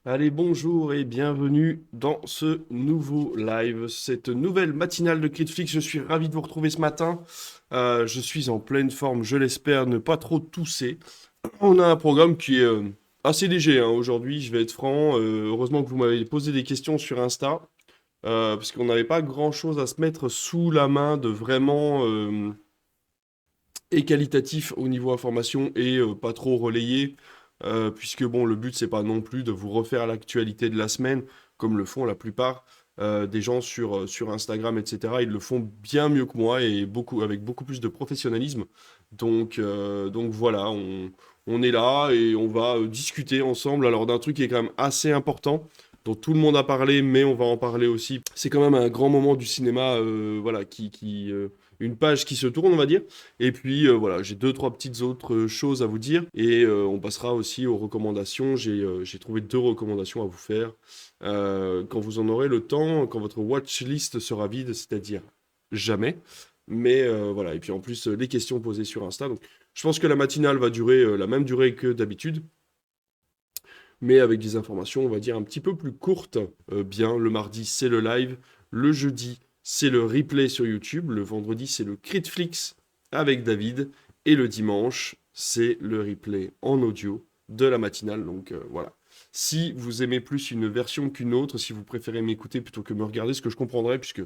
Allez, bonjour et bienvenue dans ce nouveau live, cette nouvelle matinale de Critflix. Je suis ravi de vous retrouver ce matin. Je suis en pleine forme, je l'espère, ne pas trop tousser. On a un programme qui est assez léger hein, aujourd'hui, je vais être franc. Heureusement que vous m'avez posé des questions sur Insta, parce qu'on n'avait pas grand-chose à se mettre sous la main de vraiment et qualitatif au niveau information et pas trop relayé, puisque bon, le but c'est pas non plus de vous refaire l'actualité de la semaine, comme le font la plupart des gens sur Instagram, etc. Ils le font bien mieux que moi et avec beaucoup plus de professionnalisme. Donc voilà, on est là et on va discuter ensemble alors d'un truc qui est quand même assez important. Dont tout le monde a parlé, mais on va en parler aussi. C'est quand même un grand moment du cinéma, voilà, une page qui se tourne, on va dire. Et puis voilà, j'ai deux, trois petites autres choses à vous dire. Et on passera aussi aux recommandations. J'ai trouvé deux recommandations à vous faire. Quand vous en aurez le temps, quand votre watchlist sera vide, c'est-à-dire jamais. Mais voilà, et puis en plus, les questions posées sur Insta. Donc je pense que la matinale va durer la même durée que d'habitude. Mais avec des informations, on va dire, un petit peu plus courtes. Bien, le mardi, c'est le live. Le jeudi, c'est le replay sur YouTube. Le vendredi, c'est le Critflix avec David. Et le dimanche, c'est le replay en audio de la matinale. Donc voilà. Si vous aimez plus une version qu'une autre, si vous préférez m'écouter plutôt que me regarder, ce que je comprendrais, puisque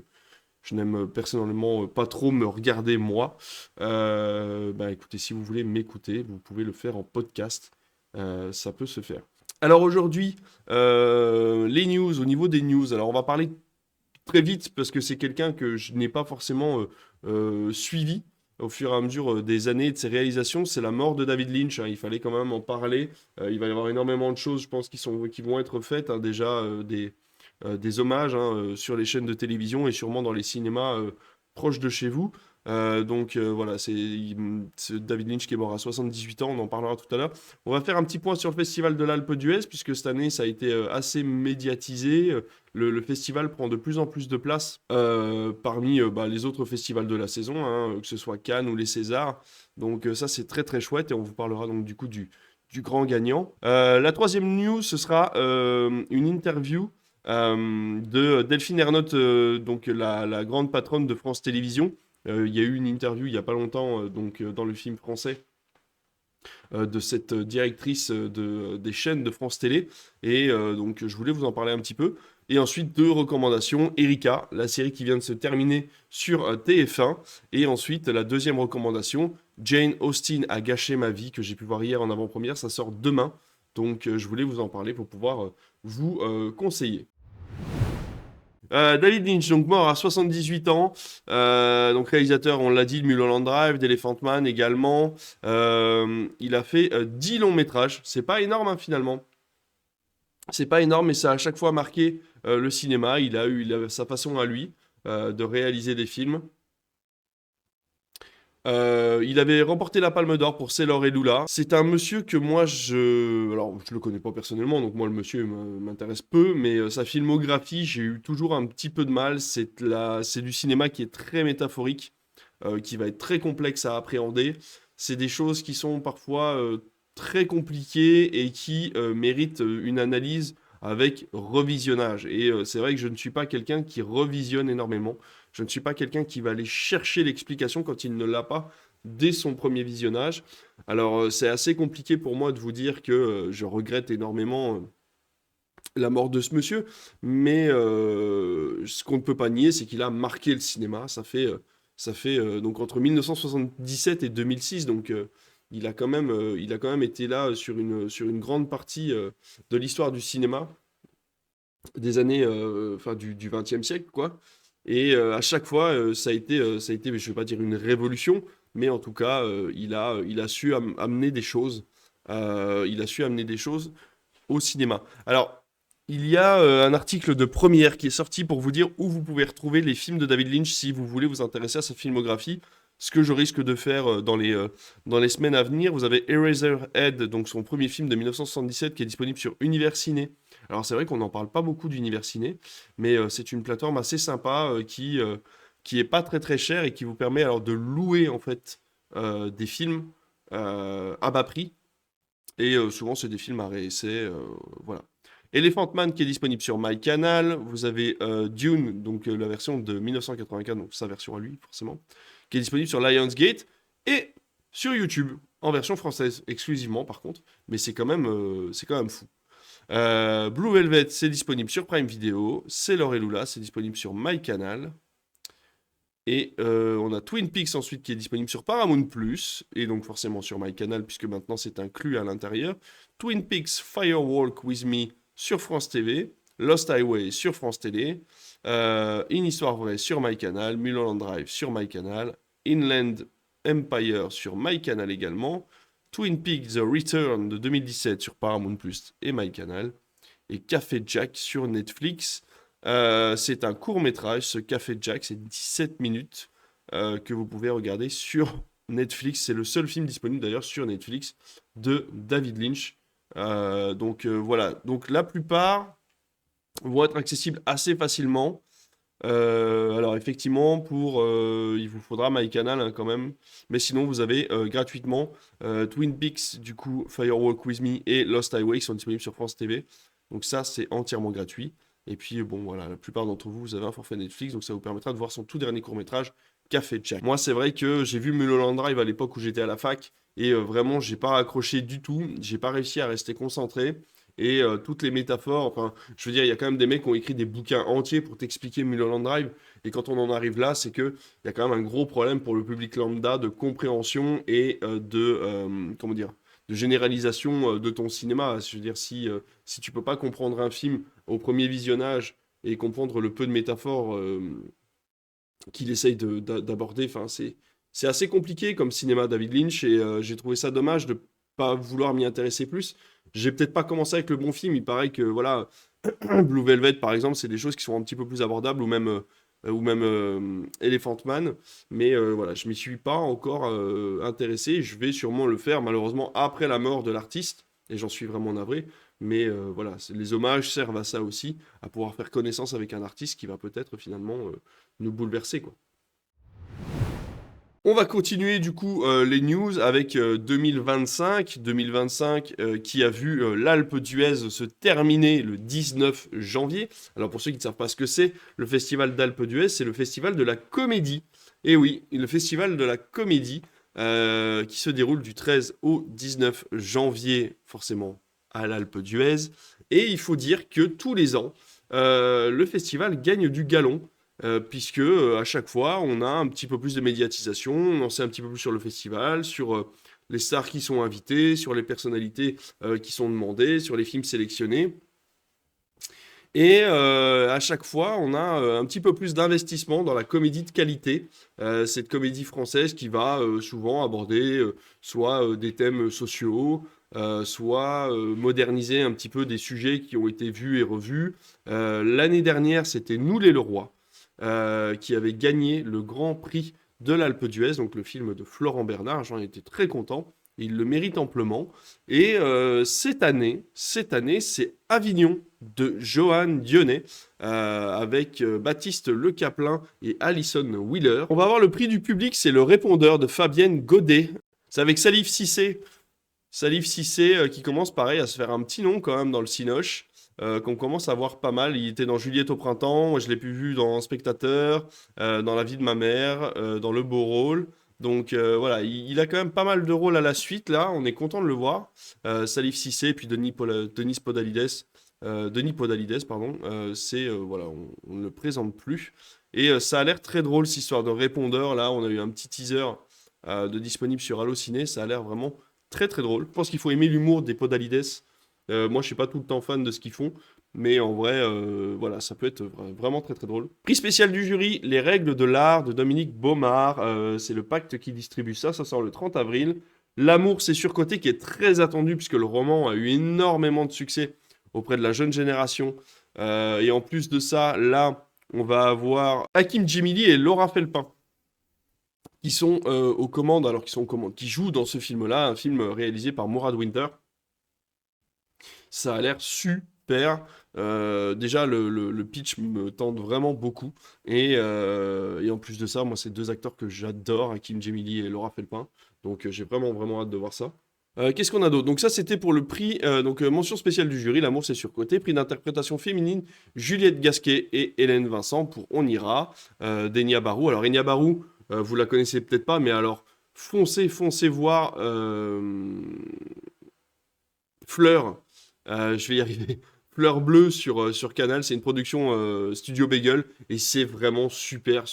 je n'aime personnellement pas trop me regarder moi, bah écoutez, si vous voulez m'écouter, vous pouvez le faire en podcast. Ça peut se faire. Alors aujourd'hui, les news, au niveau des news, alors on va parler très vite parce que c'est quelqu'un que je n'ai pas forcément suivi au fur et à mesure des années de ses réalisations. C'est la mort de David Lynch, hein. Il fallait quand même en parler. Il va y avoir énormément de choses, je pense, qui vont être faites, hein. Déjà des hommages hein, sur les chaînes de télévision et sûrement dans les cinémas proches de chez vous. Voilà, c'est David Lynch qui est mort à 78 ans, on en parlera tout à l'heure. On va faire un petit point sur le festival de l'Alpe d'Huez, puisque cette année ça a été assez médiatisé. Le festival prend de plus en plus de place parmi bah, les autres festivals de la saison, hein, que ce soit Cannes ou les Césars. Donc ça c'est très très chouette et on vous parlera donc du coup du grand gagnant. La troisième news, ce sera une interview de Delphine Ernotte, donc la grande patronne de France Télévisions. Il y a eu une interview il n'y a pas longtemps dans le film français de cette directrice des chaînes de France Télé. Et donc, je voulais vous en parler un petit peu. Et ensuite, deux recommandations. Erika, la série qui vient de se terminer sur TF1. Et ensuite, la deuxième recommandation, Jane Austen a gâché ma vie, que j'ai pu voir hier en avant-première. Ça sort demain. Donc, je voulais vous en parler pour pouvoir vous conseiller. David Lynch, donc mort à 78 ans, donc réalisateur, on l'a dit, de Mulholland Drive, d'Elephant Man également. Il a fait 10 longs métrages, c'est pas énorme hein, finalement. C'est pas énorme, mais ça a à chaque fois marqué le cinéma. Il a sa façon à lui de réaliser des films. Il avait remporté la Palme d'Or pour Sailor et Lula. C'est un monsieur que moi alors je le connais pas personnellement, donc moi le monsieur m'intéresse peu, mais sa filmographie, j'ai eu toujours un petit peu de mal. C'est du cinéma qui est très métaphorique, qui va être très complexe à appréhender. C'est des choses qui sont parfois très compliquées et qui méritent une analyse avec revisionnage. Et c'est vrai que je ne suis pas quelqu'un qui revisionne énormément. Je ne suis pas quelqu'un qui va aller chercher l'explication quand il ne l'a pas dès son premier visionnage. Alors c'est assez compliqué pour moi de vous dire que je regrette énormément la mort de ce monsieur, mais ce qu'on ne peut pas nier, c'est qu'il a marqué le cinéma. Ça fait donc entre 1977 et 2006, donc il a quand même été là sur une grande partie de l'histoire du cinéma des années, enfin du 20e siècle, quoi. Et à chaque fois, ça a été, je vais pas dire une révolution, mais en tout cas, il a su amener des choses. Il a su amener des choses au cinéma. Alors, il y a un article de Première qui est sorti pour vous dire où vous pouvez retrouver les films de David Lynch si vous voulez vous intéresser à sa filmographie. Ce que je risque de faire dans les semaines à venir. Vous avez Eraserhead, donc son premier film de 1977 qui est disponible sur Univers Ciné. Alors c'est vrai qu'on n'en parle pas beaucoup d'Univers Ciné, mais c'est une plateforme assez sympa qui est pas très très chère et qui vous permet alors de louer en fait des films à bas prix. Et souvent c'est des films à réessai, voilà. Elephant Man qui est disponible sur MyCanal. Vous avez Dune, donc la version de 1984, donc sa version à lui, forcément, qui est disponible sur Lionsgate et sur YouTube, en version française, exclusivement par contre. Mais c'est quand même fou. Blue Velvet, c'est disponible sur Prime Video. Sailor et Lula, c'est disponible sur MyCanal. Et on a Twin Peaks ensuite qui est disponible sur Paramount+, et donc forcément sur MyCanal, puisque maintenant c'est inclus à l'intérieur. Twin Peaks Firewalk With Me sur France TV. Lost Highway sur France Télé. Une histoire vraie sur MyCanal. Mulholland Drive sur MyCanal. Inland Empire sur MyCanal également. Twin Peaks The Return de 2017 sur Paramount+, et MyCanal. Et Café Jack sur Netflix. C'est un court-métrage, ce Café Jack, c'est 17 minutes que vous pouvez regarder sur Netflix. C'est le seul film disponible d'ailleurs sur Netflix de David Lynch. Voilà, donc la plupart vont être accessibles assez facilement. Alors effectivement, il vous faudra MyCanal hein, quand même, mais sinon vous avez gratuitement Twin Peaks, du coup Firewalk With Me et Lost Highway qui sont disponibles sur France TV. Donc ça c'est entièrement gratuit. Et puis bon voilà, la plupart d'entre vous, vous avez un forfait Netflix, donc ça vous permettra de voir son tout dernier court-métrage, Café Jack. Moi c'est vrai que j'ai vu Mulholland Drive à l'époque où j'étais à la fac, et vraiment j'ai pas accroché du tout, j'ai pas réussi à rester concentré. Et toutes les métaphores, enfin, je veux dire, il y a quand même des mecs qui ont écrit des bouquins entiers pour t'expliquer Mulholland Drive. Et quand on en arrive là, c'est que il y a quand même un gros problème pour le public lambda de compréhension et comment dire, de généralisation de ton cinéma. Je veux dire, si tu peux pas comprendre un film au premier visionnage et comprendre le peu de métaphores qu'il essaye d'aborder, enfin, c'est assez compliqué comme cinéma David Lynch et j'ai trouvé ça dommage de pas vouloir m'y intéresser plus. J'ai peut-être pas commencé avec le bon film, il paraît que voilà, Blue Velvet par exemple, c'est des choses qui sont un petit peu plus abordables ou même Elephant Man, mais voilà, je m'y suis pas encore intéressé, je vais sûrement le faire malheureusement après la mort de l'artiste et j'en suis vraiment navré. Mais voilà, les hommages servent à ça aussi, à pouvoir faire connaissance avec un artiste qui va peut-être finalement nous bouleverser, quoi. On va continuer du coup les news avec 2025. 2025 qui a vu l'Alpe d'Huez se terminer le 19 janvier. Alors pour ceux qui ne savent pas ce que c'est, le festival d'Alpe d'Huez, c'est le festival de la comédie. Et oui, le festival de la comédie qui se déroule du 13 au 19 janvier, forcément à l'Alpe d'Huez. Et il faut dire que tous les ans, le festival gagne du galon. Puisque à chaque fois, on a un petit peu plus de médiatisation, on en sait un petit peu plus sur le festival, sur les stars qui sont invitées, sur les personnalités qui sont demandées, sur les films sélectionnés. Et à chaque fois, on a un petit peu plus d'investissement dans la comédie de qualité. Cette comédie française qui va souvent aborder soit des thèmes sociaux, soit moderniser un petit peu des sujets qui ont été vus et revus. L'année dernière, c'était Nous les Leroy qui avait gagné le Grand Prix de l'Alpe d'Huez, donc le film de Florent Bernard. J'en étais très content. Il le mérite amplement. Et cette année, c'est Avignon de Johan Dionnet avec Baptiste Le Caplin et Alison Wheeler. On va avoir le prix du public, c'est Le Répondeur de Fabienne Godet. C'est avec Salif Cissé. Salif Cissé qui commence pareil à se faire un petit nom quand même dans le cinoche. Qu'on commence à voir pas mal. Il était dans Juliette au printemps, moi je l'ai pu vu dans Spectateur, dans La vie de ma mère, dans Le Beau Rôle. Donc voilà, il a quand même pas mal de rôles à la suite là, on est content de le voir. Salif Cissé et puis Denis Podalides, pardon, voilà, on ne le présente plus. Et ça a l'air très drôle cette histoire de répondeur là, on a eu un petit teaser de disponible sur Allociné, ça a l'air vraiment très très drôle. Je pense qu'il faut aimer l'humour des Podalides. Moi, je suis pas tout le temps fan de ce qu'ils font, mais en vrai, voilà, ça peut être vraiment très très drôle. Prix spécial du jury, Les règles de l'art de Dominique Baumard. C'est le Pacte qui distribue ça. Ça sort le 30 avril. L'amour, c'est surcoté, qui est très attendu puisque le roman a eu énormément de succès auprès de la jeune génération. Et en plus de ça, là, on va avoir Hakim Djemili et Laura Felpin qui sont aux commandes, alors qu'ils sont aux commandes, qui jouent dans ce film-là, un film réalisé par Mourad Winter. Ça a l'air super. Déjà, le pitch me tente vraiment beaucoup. Et en plus de ça, moi, c'est deux acteurs que j'adore, Hakim Djemili et Laura Felpin. Donc, j'ai vraiment, vraiment hâte de voir ça. Qu'est-ce qu'on a d'autre? Donc ça, c'était pour le prix, mention spéciale du jury, L'amour c'est surcoté, prix d'interprétation féminine, Juliette Gasquet et Hélène Vincent pour On ira, d'Enya Barou. Alors Enya Barou, vous la connaissez peut-être pas, mais alors foncez voir Fleur, je vais y arriver, Fleur Bleue sur Canal, c'est une production Studio Bagel, et c'est vraiment super.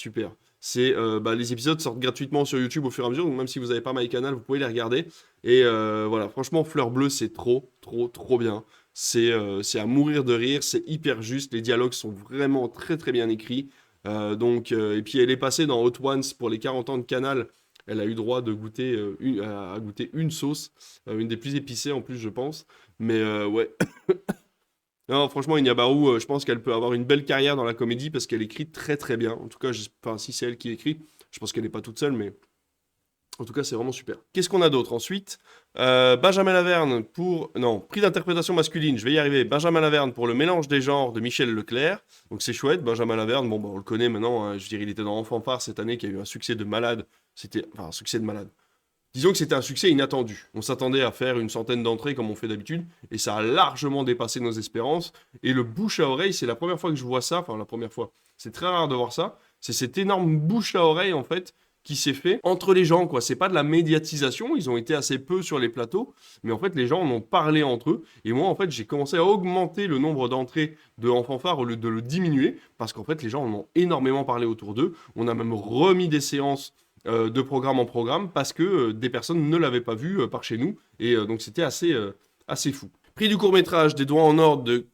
Les épisodes sortent gratuitement sur YouTube au fur et à mesure, donc même si vous n'avez pas MyCanal, vous pouvez les regarder. Et voilà, franchement, Fleur Bleue, c'est trop bien. C'est à mourir de rire, c'est hyper juste, les dialogues sont vraiment très bien écrits. Et puis elle est passée dans Hot Ones pour les 40 ans de Canal. Elle a eu droit de goûter, à goûter une sauce, une des plus épicées en plus, je pense. Mais ouais, non, franchement, Inyabaru, je pense qu'elle peut avoir une belle carrière dans la comédie parce qu'elle écrit très bien. En tout cas, enfin, si c'est elle qui écrit, je pense qu'elle n'est pas toute seule, mais en tout cas, c'est vraiment super. Qu'est-ce qu'on a d'autre ensuite? Benjamin Laverne pour... Non, prix d'interprétation masculine, je vais y arriver. Benjamin Laverne pour Le mélange des genres de Michel Leclerc. Donc c'est chouette, Benjamin Laverne, bon, bah, on le connaît maintenant, hein, je dirais, il était dans Enfant Phare cette année, qui a eu un succès de malade. Enfin, un succès de malade. Disons que c'était un succès inattendu. On s'attendait à faire une centaine d'entrées comme on fait d'habitude, et ça a largement dépassé nos espérances. Et le bouche à oreille, c'est la première fois que je vois ça, enfin la première fois, c'est très rare de voir ça, c'est cette énorme bouche à oreille en fait qui s'est fait entre les gens, quoi. C'est pas de la médiatisation, ils ont été assez peu sur les plateaux, mais en fait les gens en ont parlé entre eux, et moi en fait j'ai commencé à augmenter le nombre d'entrées de Enfant Phare au lieu de le diminuer, parce qu'en fait les gens en ont énormément parlé autour d'eux, on a même remis des séances de programme en programme parce que des personnes ne l'avaient pas vu par chez nous. Et donc c'était assez fou. Prix du court-métrage des Doigts en Or de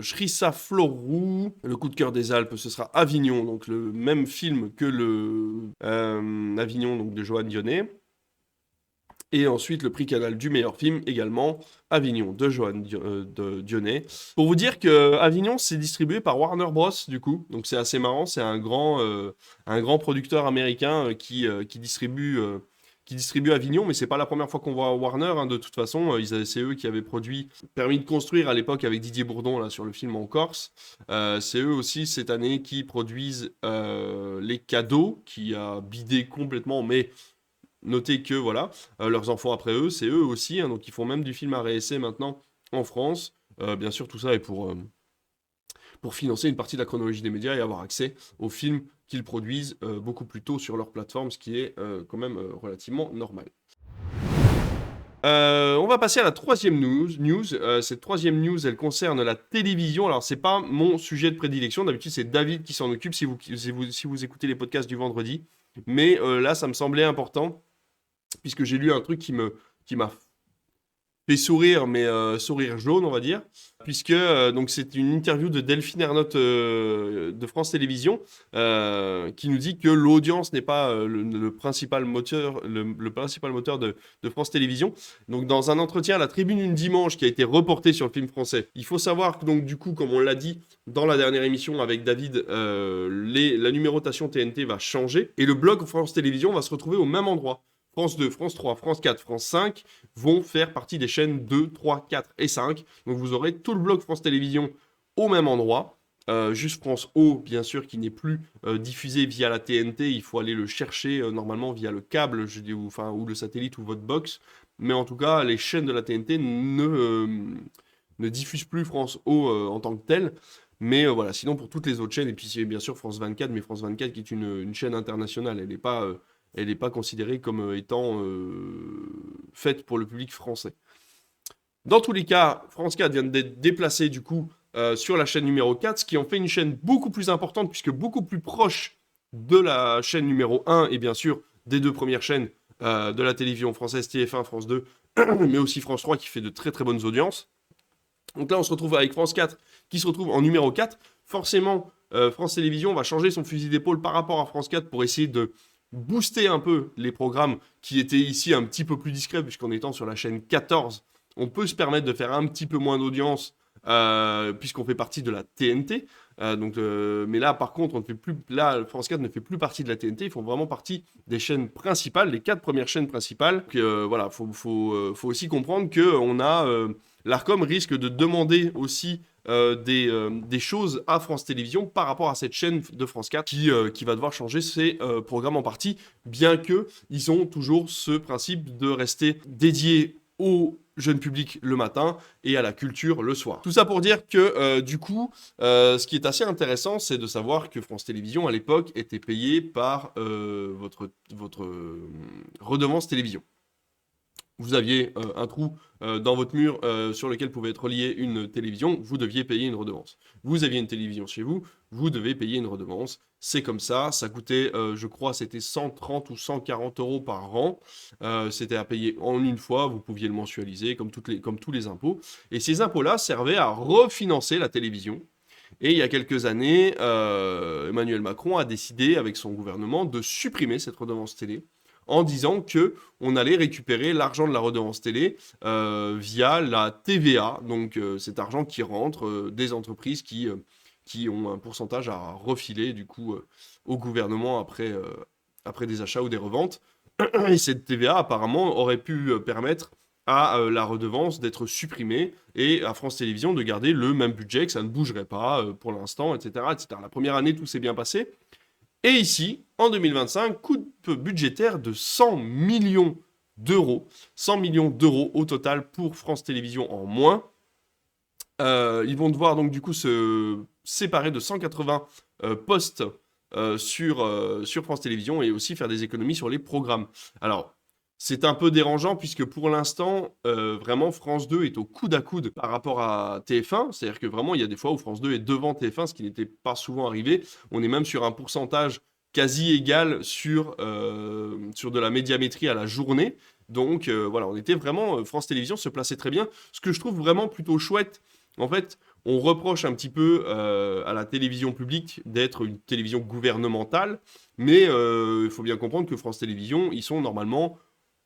Shrissa Florou. Le coup de cœur des Alpes, ce sera Avignon, donc le même film que le Avignon donc de Johan Dionnet. Et ensuite, le prix Canal du meilleur film, également, Avignon, de de Dionnet. Pour vous dire que Avignon, c'est distribué par Warner Bros, du coup. Donc c'est assez marrant, c'est un grand producteur américain qui distribue Avignon, mais c'est pas la première fois qu'on voit Warner, hein, de toute façon. C'est eux qui avaient produit Permis de construire à l'époque avec Didier Bourdon, là, sur le film En Corse. C'est eux aussi, cette année, qui produisent Les Cadeaux, qui a bidé complètement, mais... Notez que voilà, leurs enfants après eux, c'est eux aussi, hein, donc ils font même du film à réessai maintenant en France. Bien sûr, tout ça est pour financer une partie de la chronologie des médias et avoir accès aux films qu'ils produisent beaucoup plus tôt sur leur plateforme, ce qui est quand même relativement normal. On va passer à la troisième news. Cette troisième news, elle concerne la télévision. Alors, c'est pas mon sujet de prédilection. D'habitude, c'est David qui s'en occupe si vous écoutez les podcasts du vendredi. Mais là, ça me semblait important puisque j'ai lu un truc qui m'a fait sourire, mais sourire jaune, on va dire, puisque donc c'est une interview de Delphine Ernotte de France Télévisions qui nous dit que l'audience n'est pas le principal moteur, le principal moteur de France Télévisions. Donc dans un entretien à la Tribune une dimanche qui a été reporté sur le film français, il faut savoir que donc du coup, comme on l'a dit dans la dernière émission avec David, la numérotation TNT va changer et le bloc France Télévisions va se retrouver au même endroit. France 2, France 3, France 4, France 5 vont faire partie des chaînes 2, 3, 4 et 5. Donc vous aurez tout le bloc France Télévisions au même endroit. Juste France O, bien sûr, qui n'est plus diffusé via la TNT. Il faut aller le chercher normalement via le câble ou le satellite ou votre box. Mais en tout cas, les chaînes de la TNT ne diffusent plus France O en tant que telle. Mais voilà, sinon pour toutes les autres chaînes, et puis c'est bien sûr France 24, mais France 24 qui est une chaîne internationale. Elle n'est pas considérée comme étant faite pour le public français. Dans tous les cas, France 4 vient d'être déplacée du coup sur la chaîne numéro 4, ce qui en fait une chaîne beaucoup plus importante puisque beaucoup plus proche de la chaîne numéro 1 et bien sûr des deux premières chaînes de la télévision française, TF1, France 2, mais aussi France 3 qui fait de très bonnes audiences. Donc là, on se retrouve avec France 4 qui se retrouve en numéro 4. Forcément, France Télévisions va changer son fusil d'épaule par rapport à France 4 pour essayer de booster un peu les programmes qui étaient ici un petit peu plus discrets, puisqu'en étant sur la chaîne 14, on peut se permettre de faire un petit peu moins d'audience, puisqu'on fait partie de la TNT. Mais là, par contre, France 4 ne fait plus partie de la TNT, ils font vraiment partie des chaînes principales, les 4 premières chaînes principales. Donc, voilà, faut aussi comprendre que l'Arcom risque de demander aussi des choses à France Télévisions par rapport à cette chaîne de France 4 qui va devoir changer ses programmes en partie, bien qu'ils ont toujours ce principe de rester dédiés au jeune public le matin et à la culture le soir. Tout ça pour dire que du coup, ce qui est assez intéressant, c'est de savoir que France Télévisions à l'époque était payé par votre redevance télévision. Vous aviez un trou dans votre mur sur lequel pouvait être reliée une télévision, vous deviez payer une redevance. Vous aviez une télévision chez vous, vous devez payer une redevance. C'est comme ça coûtait, je crois, c'était 130 ou 140 euros par an. C'était à payer en une fois, vous pouviez le mensualiser comme tous les impôts. Et ces impôts-là servaient à refinancer la télévision. Et il y a quelques années, Emmanuel Macron a décidé, avec son gouvernement, de supprimer cette redevance télé en disant que on allait récupérer l'argent de la redevance télé via la TVA, donc cet argent qui rentre des entreprises qui ont un pourcentage à refiler du coup au gouvernement après des achats ou des reventes. Et cette TVA apparemment aurait pu permettre à la redevance d'être supprimée et à France Télévisions de garder le même budget, que ça ne bougerait pas pour l'instant, etc., etc. La première année, tout s'est bien passé. Et ici, en 2025, coupe budgétaire de 100 millions d'euros. 100 millions d'euros au total pour France Télévisions en moins. Ils vont devoir donc du coup se séparer de 180 postes sur France Télévisions et aussi faire des économies sur les programmes. Alors, c'est un peu dérangeant puisque pour l'instant, vraiment, France 2 est au coude à coude par rapport à TF1. C'est-à-dire que vraiment, il y a des fois où France 2 est devant TF1, ce qui n'était pas souvent arrivé. On est même sur un pourcentage quasi égal sur de la médiamétrie à la journée. Donc voilà, on était vraiment, France Télévisions se plaçait très bien. Ce que je trouve vraiment plutôt chouette, en fait, on reproche un petit peu à la télévision publique d'être une télévision gouvernementale, mais il faut bien comprendre que France Télévisions, ils sont normalement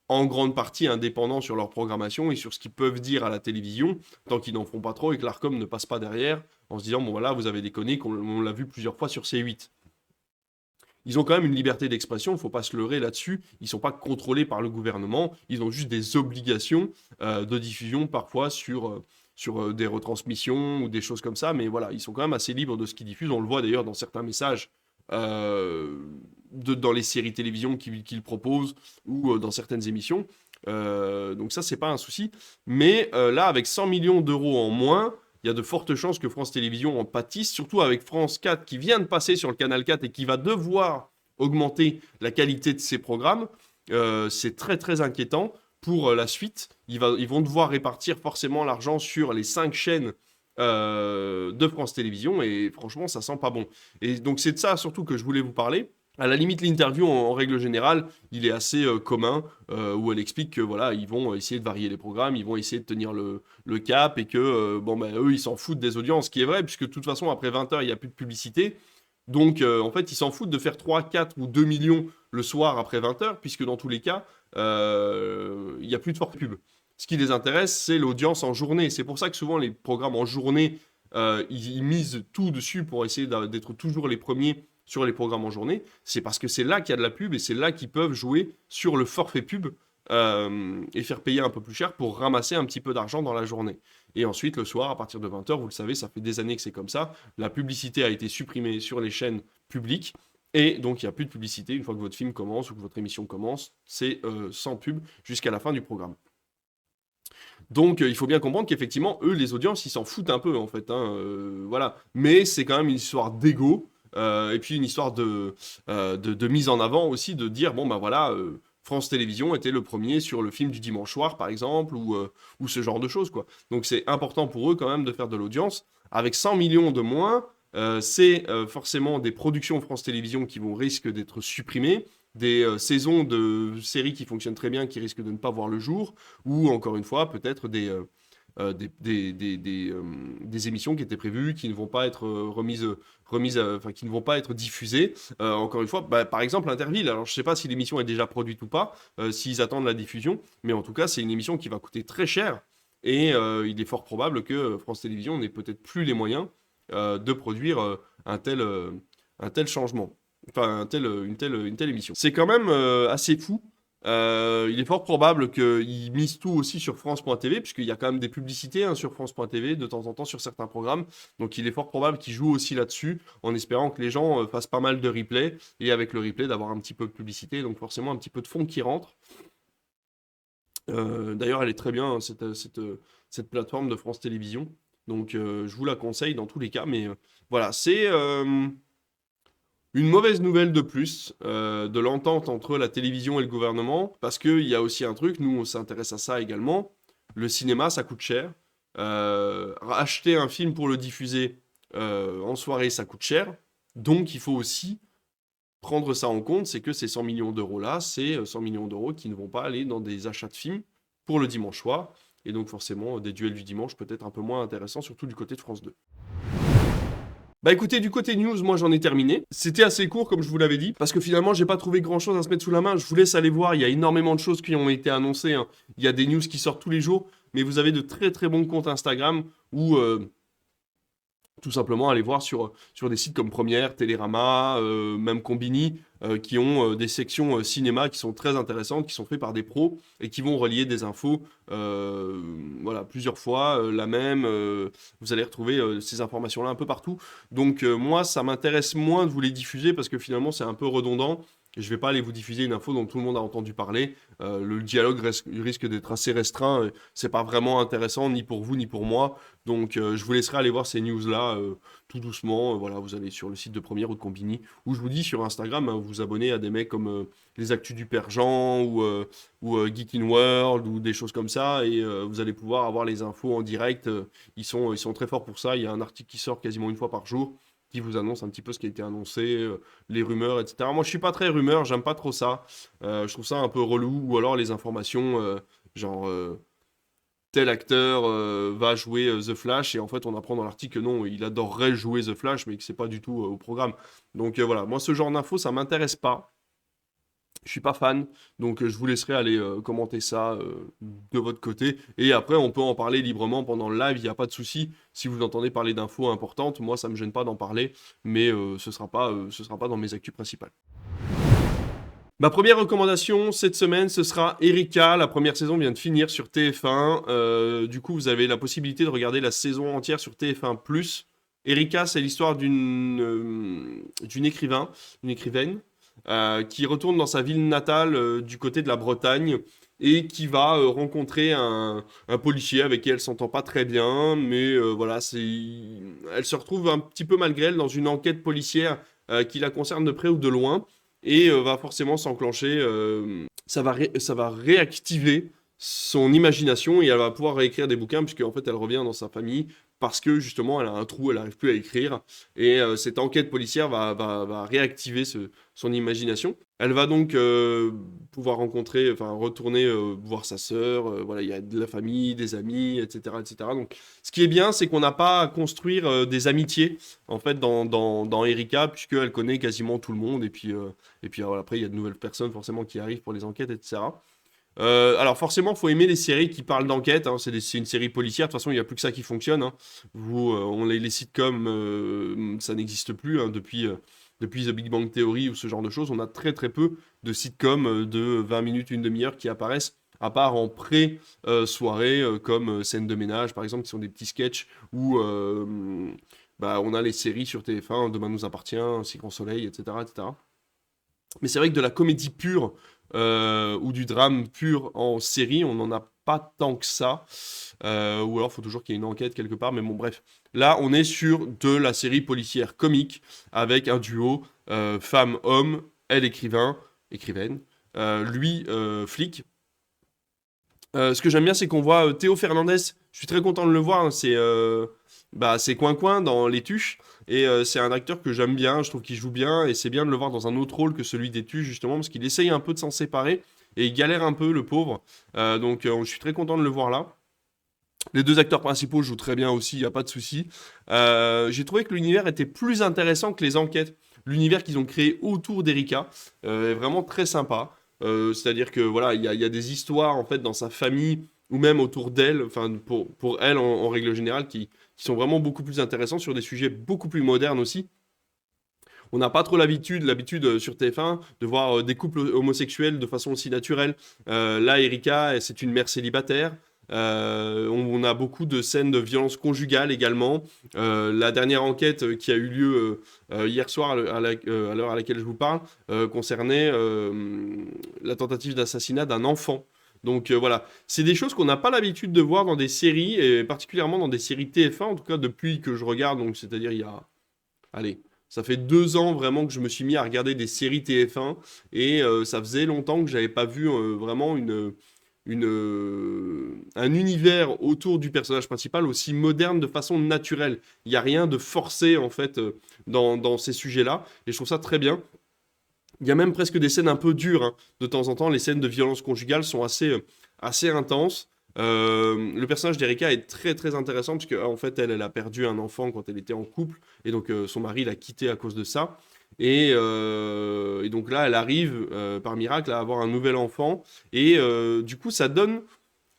en grande partie indépendants sur leur programmation et sur ce qu'ils peuvent dire à la télévision, tant qu'ils n'en font pas trop et que l'ARCOM ne passe pas derrière en se disant, bon voilà, vous avez déconné, on l'a vu plusieurs fois sur C8. Ils ont quand même une liberté d'expression, il ne faut pas se leurrer là-dessus. Ils ne sont pas contrôlés par le gouvernement, ils ont juste des obligations de diffusion parfois sur des retransmissions ou des choses comme ça, mais voilà, ils sont quand même assez libres de ce qu'ils diffusent. On le voit d'ailleurs dans certains messages dans les séries télévision qu'ils proposent ou dans certaines émissions. Donc ça, c'est pas un souci. Mais là, avec 100 millions d'euros en moins, il y a de fortes chances que France Télévisions en pâtisse, surtout avec France 4 qui vient de passer sur le canal 4 et qui va devoir augmenter la qualité de ses programmes. C'est très très inquiétant pour la suite. Ils vont devoir répartir forcément l'argent sur les 5 chaînes de France Télévisions et franchement, ça sent pas bon. Et donc c'est de ça surtout que je voulais vous parler. À la limite, l'interview, en règle générale, il est assez commun, où elle explique que voilà, ils vont essayer de varier les programmes, ils vont essayer de tenir le cap, et que bon, ben, eux, ils s'en foutent des audiences, ce qui est vrai, puisque de toute façon, après 20 heures, il n'y a plus de publicité. Donc, en fait, ils s'en foutent de faire 3, 4 ou 2 millions le soir après 20 heures, puisque dans tous les cas, il n'y a plus de forte pub. Ce qui les intéresse, c'est l'audience en journée. C'est pour ça que souvent, les programmes en journée, ils misent tout dessus pour essayer d'être toujours les premiers sur les programmes en journée, c'est parce que c'est là qu'il y a de la pub et c'est là qu'ils peuvent jouer sur le forfait pub et faire payer un peu plus cher pour ramasser un petit peu d'argent dans la journée. Et ensuite, le soir, à partir de 20 heures, vous le savez, ça fait des années que c'est comme ça, la publicité a été supprimée sur les chaînes publiques et donc il n'y a plus de publicité une fois que votre film commence ou que votre émission commence, c'est sans pub jusqu'à la fin du programme. Donc il faut bien comprendre qu'effectivement, eux, les audiences, ils s'en foutent un peu en fait, hein, voilà. Mais c'est quand même une histoire d'ego. Et puis une histoire de mise en avant aussi, de dire, bon ben voilà, France Télévisions était le premier sur le film du dimanche soir, par exemple, ou ce genre de choses, quoi. Donc c'est important pour eux quand même de faire de l'audience. Avec 100 millions de moins, c'est forcément des productions France Télévisions qui vont risquer d'être supprimées, des saisons de séries qui fonctionnent très bien qui risquent de ne pas voir le jour, ou encore une fois, peut-être des émissions qui étaient prévues, qui ne vont pas être enfin, qui ne vont pas être diffusées. Encore une fois, bah, par exemple, Interville. Alors, je ne sais pas si l'émission est déjà produite ou pas, s'ils attendent la diffusion, mais en tout cas, c'est une émission qui va coûter très cher. Et il est fort probable que France Télévisions n'ait peut-être plus les moyens de produire un tel changement. Enfin, une telle émission. C'est quand même assez fou. Il est fort probable qu'ils misent tout aussi sur France.tv, puisqu'il y a quand même des publicités hein, sur France.tv de temps en temps sur certains programmes. Donc il est fort probable qu'ils jouent aussi là-dessus, en espérant que les gens fassent pas mal de replays, et avec le replay d'avoir un petit peu de publicité, donc forcément un petit peu de fond qui rentre. D'ailleurs, elle est très bien, hein, cette plateforme de France Télévisions. Donc, je vous la conseille dans tous les cas. Mais voilà, c'est une mauvaise nouvelle de plus de l'entente entre la télévision et le gouvernement. Parce qu'il y a aussi un truc, nous, on s'intéresse à ça également. Le cinéma, ça coûte cher. Acheter un film pour le diffuser en soirée, ça coûte cher. Donc, il faut aussi prendre ça en compte, c'est que ces 100 millions d'euros là, c'est 100 millions d'euros qui ne vont pas aller dans des achats de films pour le dimanche soir. Et donc forcément, des duels du dimanche peut-être un peu moins intéressants, surtout du côté de France 2. Bah écoutez, du côté news, moi j'en ai terminé. C'était assez court comme je vous l'avais dit, parce que finalement j'ai pas trouvé grand-chose à se mettre sous la main. Je vous laisse aller voir, il y a énormément de choses qui ont été annoncées, hein. Il y a des news qui sortent tous les jours, mais vous avez de très très bons comptes Instagram où tout simplement aller voir sur des sites comme Première, Télérama, même Combini, qui ont des sections cinéma qui sont très intéressantes, qui sont faites par des pros et qui vont relier des infos voilà, plusieurs fois, la même. Vous allez retrouver ces informations-là un peu partout. Donc moi, ça m'intéresse moins de vous les diffuser parce que finalement, c'est un peu redondant. Je ne vais pas aller vous diffuser une info dont tout le monde a entendu parler. Le dialogue risque d'être assez restreint. C'est pas vraiment intéressant ni pour vous ni pour moi. Donc je vous laisserai aller voir ces news-là tout doucement. Voilà, vous allez sur le site de Première ou de Combini. Ou je vous dis sur Instagram, hein, vous vous abonnez à des mecs comme les Actus du Père Jean ou Geek in World ou des choses comme ça. Et vous allez pouvoir avoir les infos en direct. Ils sont très forts pour ça. Il y a un article qui sort quasiment une fois par jour qui vous annonce un petit peu ce qui a été annoncé, les rumeurs, etc. Moi, je suis pas très rumeur, j'aime pas trop ça. Je trouve ça un peu relou. Ou alors les informations, genre tel acteur va jouer The Flash et en fait on apprend dans l'article que non, il adorerait jouer The Flash mais que c'est pas du tout au programme. Donc voilà, moi ce genre d'infos ça m'intéresse pas. Je suis pas fan, donc je vous laisserai aller commenter ça de votre côté et après on peut en parler librement pendant le live, il n'y a pas de souci. Si vous entendez parler d'infos importantes, moi ça me gêne pas d'en parler, mais ce sera pas dans mes actus principales. Ma première recommandation cette semaine, ce sera Erika. La première saison vient de finir sur TF1. Du coup, vous avez la possibilité de regarder la saison entière sur TF1+. Erika, c'est l'histoire d'une écrivain, une écrivaine, qui retourne dans sa ville natale du côté de la Bretagne et qui va rencontrer un policier avec qui elle s'entend pas très bien, mais voilà, elle se retrouve un petit peu malgré elle dans une enquête policière qui la concerne de près ou de loin et va forcément s'enclencher. Ça va réactiver son imagination et elle va pouvoir réécrire des bouquins puisque en fait elle revient dans sa famille parce que justement elle a un trou, elle n'arrive plus à écrire et cette enquête policière va réactiver son imagination. Elle va donc pouvoir retourner voir sa sœur, voilà, il y a de la famille, des amis, etc., etc. Donc, ce qui est bien, c'est qu'on n'a pas à construire des amitiés en fait dans Erika puisqu'elle connaît quasiment tout le monde et puis voilà, après il y a de nouvelles personnes forcément qui arrivent pour les enquêtes, etc. Alors forcément, faut aimer les séries qui parlent d'enquête, hein. C'est une série policière. De toute façon, il n'y a plus que ça qui fonctionne, hein. Les sitcoms, ça n'existe plus hein, depuis The Big Bang Theory ou ce genre de choses. On a très très peu de sitcoms de 20 minutes, une demi-heure qui apparaissent, à part en pré-soirée, comme Scène de ménage, par exemple, qui sont des petits sketchs où bah, on a les séries sur TF1, Demain nous appartient, Si Grand Soleil, etc., etc. Mais c'est vrai que de la comédie pure ou du drame pur en série, on n'en a pas tant que ça. Ou alors, il faut toujours qu'il y ait une enquête quelque part. Mais bon, bref. Là, on est sur de la série policière comique avec un duo femme-homme, elle écrivaine, lui flic. Ce que j'aime bien, c'est qu'on voit Théo Fernandez. Je suis très content de le voir, hein. C'est Coin dans Les Tuches. Et c'est un acteur que j'aime bien. Je trouve qu'il joue bien. Et c'est bien de le voir dans un autre rôle que celui des Tuches, justement, parce qu'il essaye un peu de s'en séparer. Et il galère un peu, le pauvre. Donc, je suis très content de le voir là. Les deux acteurs principaux jouent très bien aussi, il n'y a pas de souci. J'ai trouvé que l'univers était plus intéressant que les enquêtes. L'univers qu'ils ont créé autour d'Erika est vraiment très sympa. C'est-à-dire que voilà, il y a des histoires en fait dans sa famille ou même autour d'elle, enfin pour elle en règle générale, qui sont vraiment beaucoup plus intéressants sur des sujets beaucoup plus modernes aussi. On n'a pas trop l'habitude sur TF1 de voir des couples homosexuels de façon aussi naturelle. Là, Erika, c'est une mère célibataire. On a beaucoup de scènes de violence conjugale également. La dernière enquête qui a eu lieu hier soir à l'heure à laquelle je vous parle concernait la tentative d'assassinat d'un enfant. Donc voilà, c'est des choses qu'on n'a pas l'habitude de voir dans des séries, et particulièrement dans des séries TF1, en tout cas depuis que je regarde, donc c'est-à-dire il y a, allez, ça fait 2 ans vraiment que je me suis mis à regarder des séries TF1, et ça faisait longtemps que j'avais pas vu vraiment un univers autour du personnage principal aussi moderne de façon naturelle. Il n'y a rien de forcé en fait dans ces sujets-là, et je trouve ça très bien. Il y a même presque des scènes un peu dures, hein. De temps en temps, les scènes de violence conjugale sont assez intenses. Le personnage d'Erika est très très intéressant parce qu'en fait elle a perdu un enfant quand elle était en couple et donc son mari l'a quittée à cause de ça. Et donc là elle arrive par miracle à avoir un nouvel enfant et du coup ça donne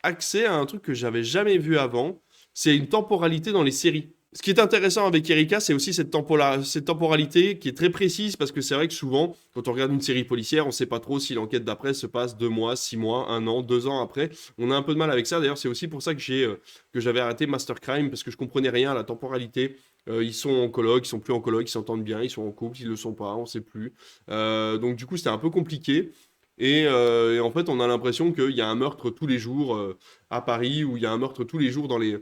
accès à un truc que j'avais jamais vu avant, c'est une temporalité dans les séries. Ce qui est intéressant avec Erika, c'est aussi cette temporalité qui est très précise parce que c'est vrai que souvent, quand on regarde une série policière, on ne sait pas trop si l'enquête d'après se passe 2 mois, 6 mois, 1 an, 2 ans après. On a un peu de mal avec ça. D'ailleurs, c'est aussi pour ça que j'avais arrêté Master Crime parce que je comprenais rien à la temporalité. Ils sont en coloc, ils sont plus en coloc, ils s'entendent bien, ils sont en couple, ils le sont pas, on sait plus. Donc du coup, c'était un peu compliqué. Et en fait, on a l'impression qu'il y a un meurtre tous les jours à Paris, ou il y a un meurtre tous les jours dans les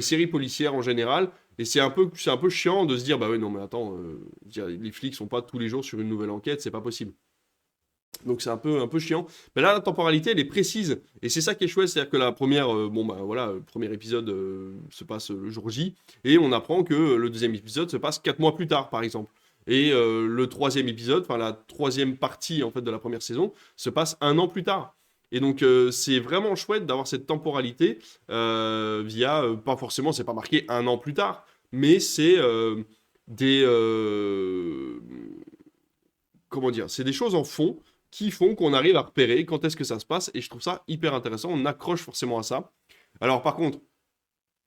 séries policières en général. Et c'est un peu chiant de se dire, bah ouais, non, mais attends, les flics sont pas tous les jours sur une nouvelle enquête, c'est pas possible. Donc c'est un peu chiant. Mais là, la temporalité, elle est précise. Et c'est ça qui est chouette, c'est-à-dire que la première, bon, bah voilà, le premier épisode se passe le jour J, et on apprend que le deuxième épisode se passe 4 mois plus tard, par exemple. Et le troisième épisode, enfin la troisième partie en fait de la première saison, se passe 1 an plus tard. Et donc c'est vraiment chouette d'avoir cette temporalité via, pas forcément, c'est pas marqué 1 an plus tard, mais c'est des, comment dire, c'est des choses en fond qui font qu'on arrive à repérer quand est-ce que ça se passe, et je trouve ça hyper intéressant, on accroche forcément à ça. Alors par contre,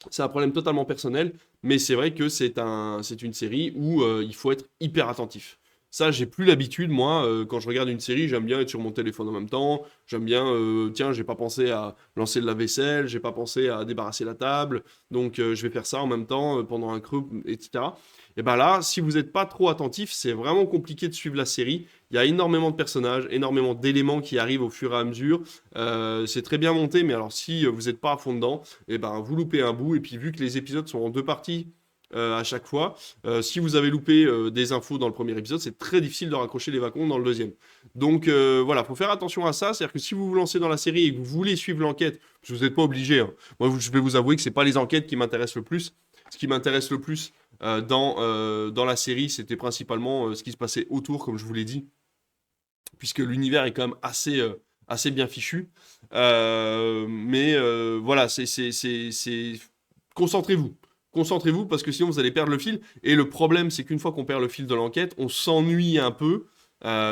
c'est un problème totalement personnel, mais c'est vrai que c'est une série où il faut être hyper attentif. Ça, j'ai plus l'habitude, moi, quand je regarde une série, j'aime bien être sur mon téléphone en même temps, j'aime bien, tiens, j'ai pas pensé à lancer le lave-vaisselle, j'ai pas pensé à débarrasser la table, donc je vais faire ça en même temps, pendant un creux, etc. Et ben là, si vous n'êtes pas trop attentif, c'est vraiment compliqué de suivre la série. Il y a énormément de personnages, énormément d'éléments qui arrivent au fur et à mesure. C'est très bien monté, mais alors si vous n'êtes pas à fond dedans, et ben vous loupez un bout. Et puis vu que les épisodes sont en 2 parties à chaque fois, si vous avez loupé des infos dans le premier épisode, c'est très difficile de raccrocher les wagons dans le deuxième. Donc voilà, faut faire attention à ça. C'est-à-dire que si vous vous lancez dans la série et que vous voulez suivre l'enquête, parce que vous n'êtes pas obligé, hein. Moi, je vais vous avouer que c'est pas les enquêtes qui m'intéressent le plus. Ce qui m'intéresse le plus dans la série, c'était principalement ce qui se passait autour, comme je vous l'ai dit, puisque l'univers est quand même assez bien fichu. Mais voilà, concentrez-vous. Concentrez-vous parce que sinon vous allez perdre le fil. Et le problème, c'est qu'une fois qu'on perd le fil de l'enquête, on s'ennuie un peu,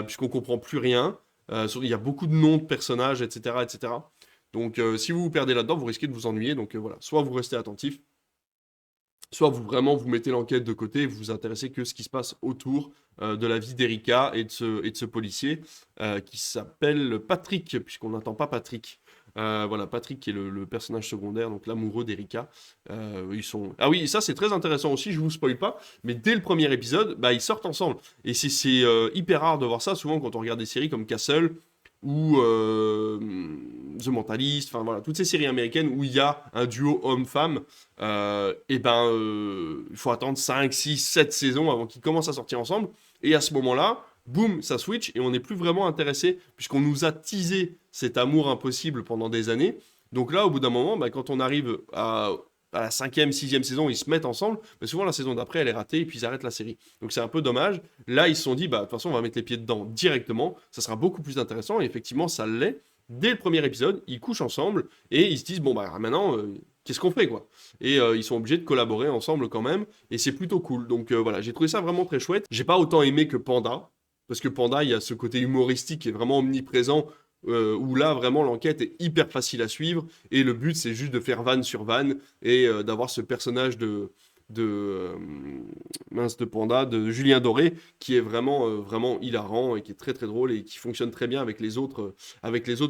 puisqu'on comprend plus rien. Il y a beaucoup de noms de personnages, etc. etc. Donc si vous vous perdez là-dedans, vous risquez de vous ennuyer. Donc voilà, soit vous restez attentif, soit vous mettez l'enquête de côté et vous vous intéressez que ce qui se passe autour de la vie d'Erika et de ce policier qui s'appelle Patrick, puisqu'on n'entend pas Patrick. Voilà, Patrick qui est le personnage secondaire, donc l'amoureux d'Erika. Ils sont... Ah oui, ça c'est très intéressant aussi, je vous spoil pas, mais dès le premier épisode, bah, ils sortent ensemble. Et c'est hyper rare de voir ça, souvent quand on regarde des séries comme Castle, ou The Mentalist, enfin voilà, toutes ces séries américaines où il y a un duo homme-femme, et ben il faut attendre 5, 6, 7 saisons avant qu'ils commencent à sortir ensemble. Et à ce moment-là, boum, ça switch et on n'est plus vraiment intéressé puisqu'on nous a teasé cet amour impossible pendant des années. Donc là, au bout d'un moment, bah, quand on arrive à la cinquième, sixième saison, ils se mettent ensemble, mais souvent la saison d'après, elle est ratée et puis ils arrêtent la série. Donc c'est un peu dommage. Là, ils se sont dit, bah de toute façon, on va mettre les pieds dedans directement, ça sera beaucoup plus intéressant, et effectivement, ça l'est. Dès le premier épisode, ils couchent ensemble et ils se disent, bon, bah maintenant, qu'est-ce qu'on fait, quoi? Et ils sont obligés de collaborer ensemble quand même, et c'est plutôt cool. Donc voilà, j'ai trouvé ça vraiment très chouette. J'ai pas autant aimé que Panda, parce que Panda, il y a ce côté humoristique qui est vraiment omniprésent, où là, vraiment, l'enquête est hyper facile à suivre, et le but, c'est juste de faire vanne sur vanne, et d'avoir ce personnage de de Panda, de Julien Doré, qui est vraiment, vraiment hilarant et qui est très très drôle et qui fonctionne très bien avec les autres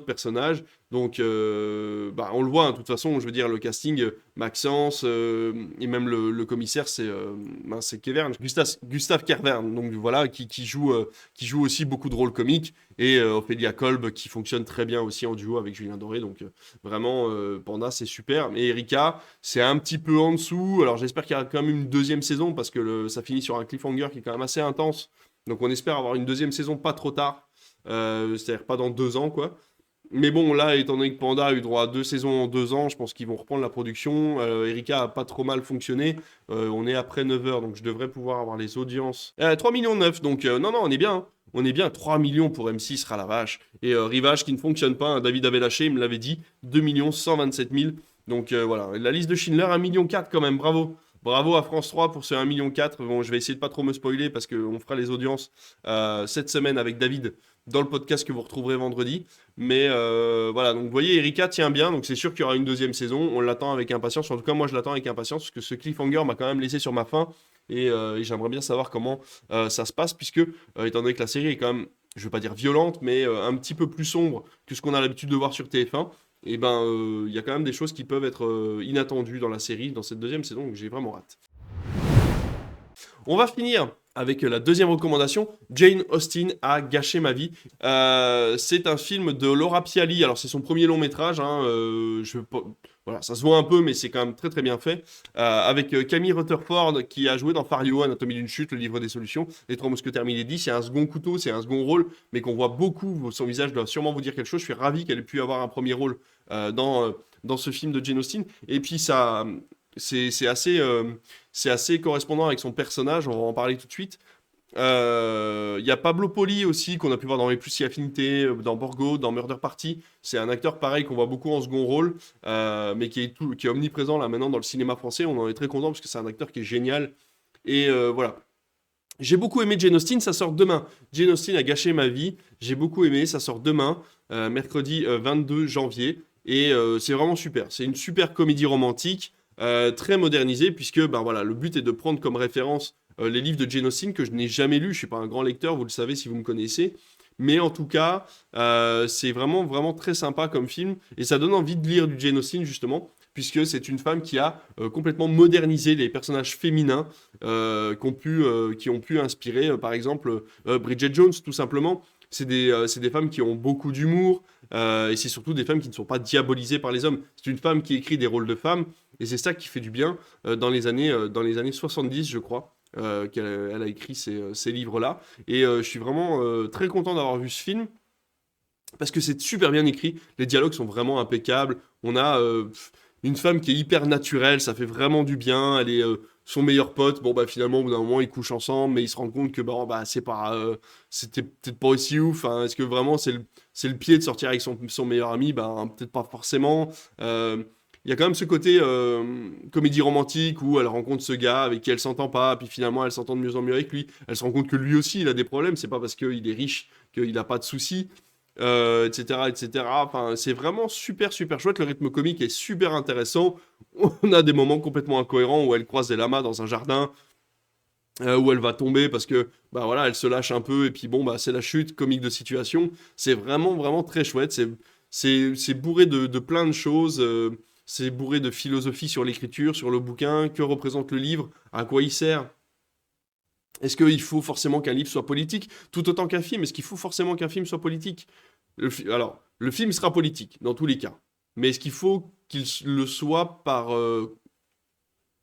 personnages. Donc, on le voit, hein, de toute façon, je veux dire, le casting, Maxence et même le commissaire, c'est Kevern, Gustave Kervern, donc voilà, qui joue aussi beaucoup de rôles comiques, et Ophélia Kolb, qui fonctionne très bien aussi en duo avec Julien Doré. Donc, vraiment, Panda, c'est super. Mais Erika, c'est un petit peu en dessous. Alors, j'espère qu'il y aura quand même une deuxième saison, parce que ça finit sur un cliffhanger qui est quand même assez intense. Donc, on espère avoir une deuxième saison pas trop tard. C'est-à-dire pas dans 2 ans, quoi. Mais bon, là, étant donné que Panda a eu droit à 2 saisons en 2 ans, je pense qu'ils vont reprendre la production. Erika a pas trop mal fonctionné. On est après 9 heures, donc je devrais pouvoir avoir les audiences. 3 millions 9, donc non, non, on est bien, hein. On est bien, 3 millions pour M6, sera la vache. Et Rivage qui ne fonctionne pas, hein, David avait lâché, il me l'avait dit, 2 127 000. Donc voilà, la liste de Schindler, 1,4 million quand même, bravo. Bravo à France 3 pour ce 1,4 million. Bon, je vais essayer de pas trop me spoiler parce qu'on fera les audiences cette semaine avec David dans le podcast que vous retrouverez vendredi. Mais voilà, donc vous voyez, Erika tient bien, donc c'est sûr qu'il y aura une deuxième saison. On l'attend avec impatience. En tout cas, moi, je l'attends avec impatience parce que ce cliffhanger m'a quand même laissé sur ma faim. Et j'aimerais bien savoir comment ça se passe, puisque, étant donné que la série est quand même, je ne veux pas dire violente, mais un petit peu plus sombre que ce qu'on a l'habitude de voir sur TF1, et ben, il y a quand même des choses qui peuvent être inattendues dans la série, dans cette deuxième saison, donc j'ai vraiment hâte. On va finir avec la deuxième recommandation. Jane Austen a gâché ma vie. C'est un film de Laura Piali. Alors, c'est son premier long métrage, hein. Voilà, ça se voit un peu, mais c'est quand même très très bien fait. Avec Camille Rutherford, qui a joué dans Fario, Anatomie d'une chute, Le livre des solutions, Les Trois Mousquetaires Milady. C'est un second couteau, c'est un second rôle, mais qu'on voit beaucoup. Son visage doit sûrement vous dire quelque chose. Je suis ravi qu'elle ait pu avoir un premier rôle dans ce film de Jane Austen. Et puis, ça, c'est assez. C'est assez correspondant avec son personnage, on va en parler tout de suite. Il y a Pablo Poli aussi, qu'on a pu voir dans Les Plus Si Affinités, dans Borgo, dans Murder Party. C'est un acteur pareil qu'on voit beaucoup en second rôle, mais qui est omniprésent là maintenant dans le cinéma français. On en est très content parce que c'est un acteur qui est génial. Et voilà. J'ai beaucoup aimé Jane Austen, ça sort demain. Jane Austen a gâché ma vie. J'ai beaucoup aimé, ça sort demain, mercredi 22 janvier. Et c'est vraiment super. C'est une super comédie romantique. Très modernisée, puisque ben voilà, le but est de prendre comme référence les livres de Jane Austen que je n'ai jamais lus. Je ne suis pas un grand lecteur, vous le savez si vous me connaissez. Mais en tout cas, c'est vraiment, vraiment très sympa comme film. Et ça donne envie de lire du Jane Austen, justement, puisque c'est une femme qui a complètement modernisé les personnages féminins qui ont pu inspirer, par exemple, Bridget Jones, tout simplement. C'est des femmes qui ont beaucoup d'humour, et c'est surtout des femmes qui ne sont pas diabolisées par les hommes. C'est une femme qui écrit des rôles de femmes, et c'est ça qui fait du bien dans les années 70, je crois, qu'elle a écrit ces livres-là. Et je suis vraiment très content d'avoir vu ce film, parce que c'est super bien écrit, les dialogues sont vraiment impeccables. On a une femme qui est hyper naturelle, ça fait vraiment du bien. Elle est son meilleur pote. Bon, bah finalement, au bout d'un moment, ils couchent ensemble, mais ils se rendent compte que bah, c'était peut-être pas aussi ouf, hein. Est-ce que vraiment c'est le pied de sortir avec son meilleur ami? Bah, peut-être pas forcément. Il y a quand même ce côté comédie romantique où elle rencontre ce gars avec qui elle s'entend pas, puis finalement elle s'entend de mieux en mieux avec lui. Elle se rend compte que lui aussi il a des problèmes, c'est pas parce qu'il est riche qu'il n'a pas de soucis, etc., etc. Enfin, c'est vraiment super super chouette. Le rythme comique est super intéressant. On a des moments complètement incohérents où elle croise des lamas dans un jardin, où elle va tomber parce que bah voilà, elle se lâche un peu et puis bon bah c'est la chute comique de situation. C'est vraiment vraiment très chouette. C'est bourré de plein de choses. C'est bourré de philosophie sur l'écriture, sur le bouquin, que représente le livre, à quoi il sert. Est-ce qu'il faut forcément qu'un livre soit politique? Tout autant qu'un film, est-ce qu'il faut forcément qu'un film soit politique? Alors, le film sera politique, dans tous les cas. Mais est-ce qu'il faut qu'il le soit par...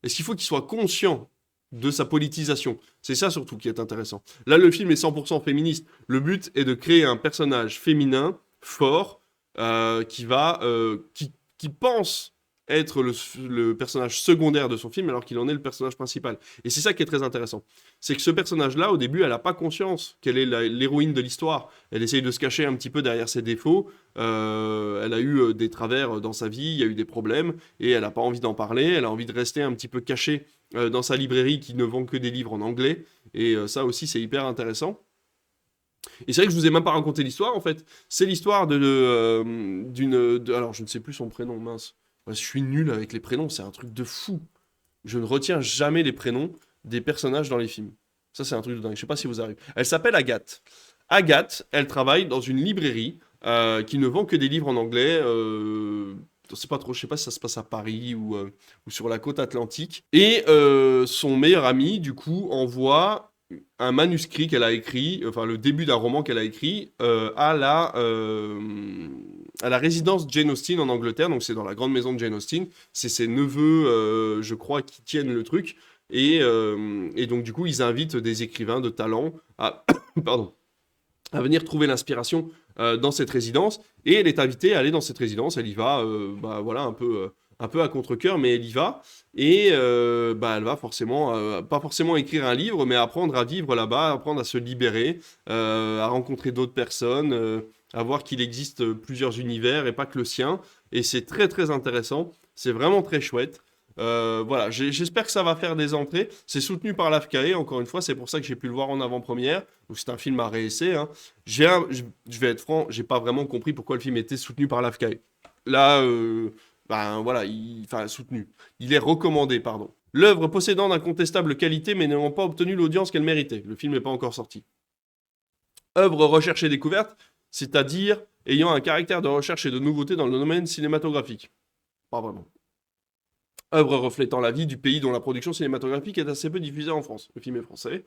Est-ce qu'il faut qu'il soit conscient de sa politisation? C'est ça surtout qui est intéressant. Là, le film est 100% féministe. Le but est de créer un personnage féminin, fort, qui pense être le personnage secondaire de son film alors qu'il en est le personnage principal. Et c'est ça qui est très intéressant. C'est que ce personnage-là, au début, elle n'a pas conscience qu'elle est l'héroïne de l'histoire. Elle essaye de se cacher un petit peu derrière ses défauts. Elle a eu des travers dans sa vie, il y a eu des problèmes, et elle n'a pas envie d'en parler. Elle a envie de rester un petit peu cachée dans sa librairie qui ne vend que des livres en anglais. Et ça aussi, c'est hyper intéressant. Et c'est vrai que je vous ai même pas raconté l'histoire, en fait. C'est l'histoire alors, je ne sais plus son prénom, mince. Ouais, je suis nul avec les prénoms, c'est un truc de fou. Je ne retiens jamais les prénoms. des personnages dans les films. Ça, c'est un truc de dingue. Je sais pas si vous arrivez. Elle s'appelle Agathe. Agathe, elle travaille dans une librairie qui ne vend que des livres en anglais. Je sais pas trop, je sais pas si ça se passe à Paris ou sur la côte atlantique. Et son meilleur ami, du coup, envoie un manuscrit qu'elle a écrit, enfin le début d'un roman qu'elle a écrit, à la résidence Jane Austen en Angleterre. Donc c'est dans la grande maison de Jane Austen. C'est ses neveux, je crois, qui tiennent le truc. Et donc du coup, ils invitent des écrivains de talent à, pardon, à venir trouver l'inspiration dans cette résidence. Et elle est invitée à aller dans cette résidence. Elle y va, bah, voilà, un peu à contre-cœur, mais elle y va. Et bah, elle va forcément, pas forcément écrire un livre, mais apprendre à vivre là-bas, apprendre à se libérer, à rencontrer d'autres personnes, à voir qu'il existe plusieurs univers et pas que le sien. Et c'est très très intéressant. C'est vraiment très chouette. Voilà, j'espère que ça va faire des entrées. C'est soutenu par l'AFCAE, encore une fois, c'est pour ça que j'ai pu le voir en avant-première. Donc c'est un film à réessayer. Hein. Je vais être franc, j'ai pas vraiment compris pourquoi le film était soutenu par l'AFCAE. Là, ben voilà, enfin soutenu. Il est recommandé, pardon. L'œuvre possédant d'incontestables qualités mais n'ayant pas obtenu l'audience qu'elle méritait. Le film n'est pas encore sorti. Œuvre recherche et découverte, c'est-à-dire ayant un caractère de recherche et de nouveauté dans le domaine cinématographique. Pas vraiment. Œuvre reflétant la vie du pays dont la production cinématographique est assez peu diffusée en France. Le film est français.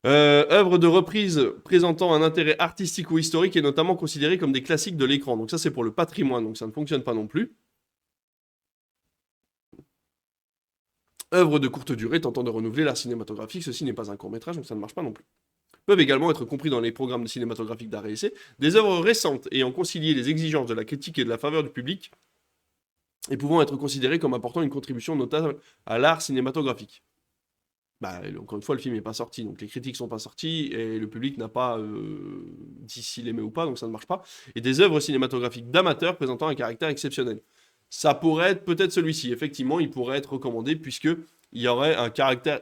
Œuvre de reprise présentant un intérêt artistique ou historique et notamment considérée comme des classiques de l'écran. Donc ça c'est pour le patrimoine, donc ça ne fonctionne pas non plus. Œuvre de courte durée tentant de renouveler l'art cinématographique, ceci n'est pas un court-métrage, donc ça ne marche pas non plus. Peuvent également être compris dans les programmes cinématographiques d'art et essai des œuvres récentes ayant concilié les exigences de la critique et de la faveur du public et pouvant être considérées comme apportant une contribution notable à l'art cinématographique. Bah, encore une fois, le film n'est pas sorti, donc les critiques sont pas sorties et le public n'a pas dit s'il aimait ou pas, donc ça ne marche pas. Et des œuvres cinématographiques d'amateurs présentant un caractère exceptionnel. Ça pourrait être peut-être celui-ci. Effectivement, il pourrait être recommandé puisque il y aurait un caractère.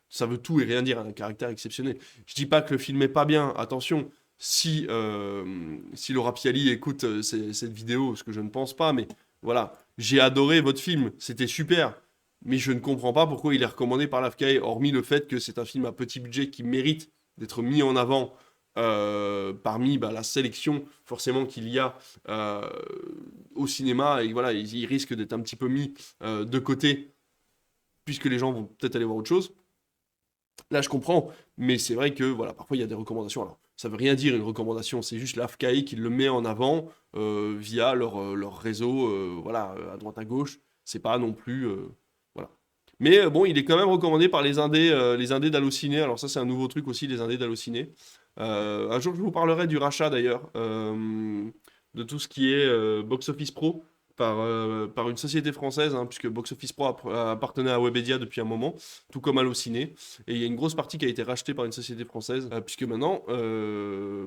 Ça veut tout et rien dire, un caractère exceptionnel. Je dis pas que le film est pas bien. Attention, si Laura Piali écoute cette vidéo, ce que je ne pense pas, mais voilà, j'ai adoré votre film, c'était super. Mais je ne comprends pas pourquoi il est recommandé par l'AFCAE, hormis le fait que c'est un film à petit budget qui mérite d'être mis en avant parmi la sélection forcément qu'il y a au cinéma. Et voilà, il risque d'être un petit peu mis de côté, puisque les gens vont peut-être aller voir autre chose. Là, je comprends, mais c'est vrai que voilà, parfois il y a des recommandations. Alors, ça veut rien dire une recommandation, c'est juste l'AFCAE qui le met en avant via leur réseau, voilà, à droite à gauche. C'est pas non plus. Voilà. Mais bon, il est quand même recommandé par les indés d'Allociné. Alors ça, c'est un nouveau truc aussi, les indés d'Allociné. Un jour, je vous parlerai du rachat d'ailleurs, de tout ce qui est Box Office Pro par une société française, hein, puisque Box Office Pro appartenait à Webedia depuis un moment, tout comme Allociné. Et il y a une grosse partie qui a été rachetée par une société française, puisque maintenant,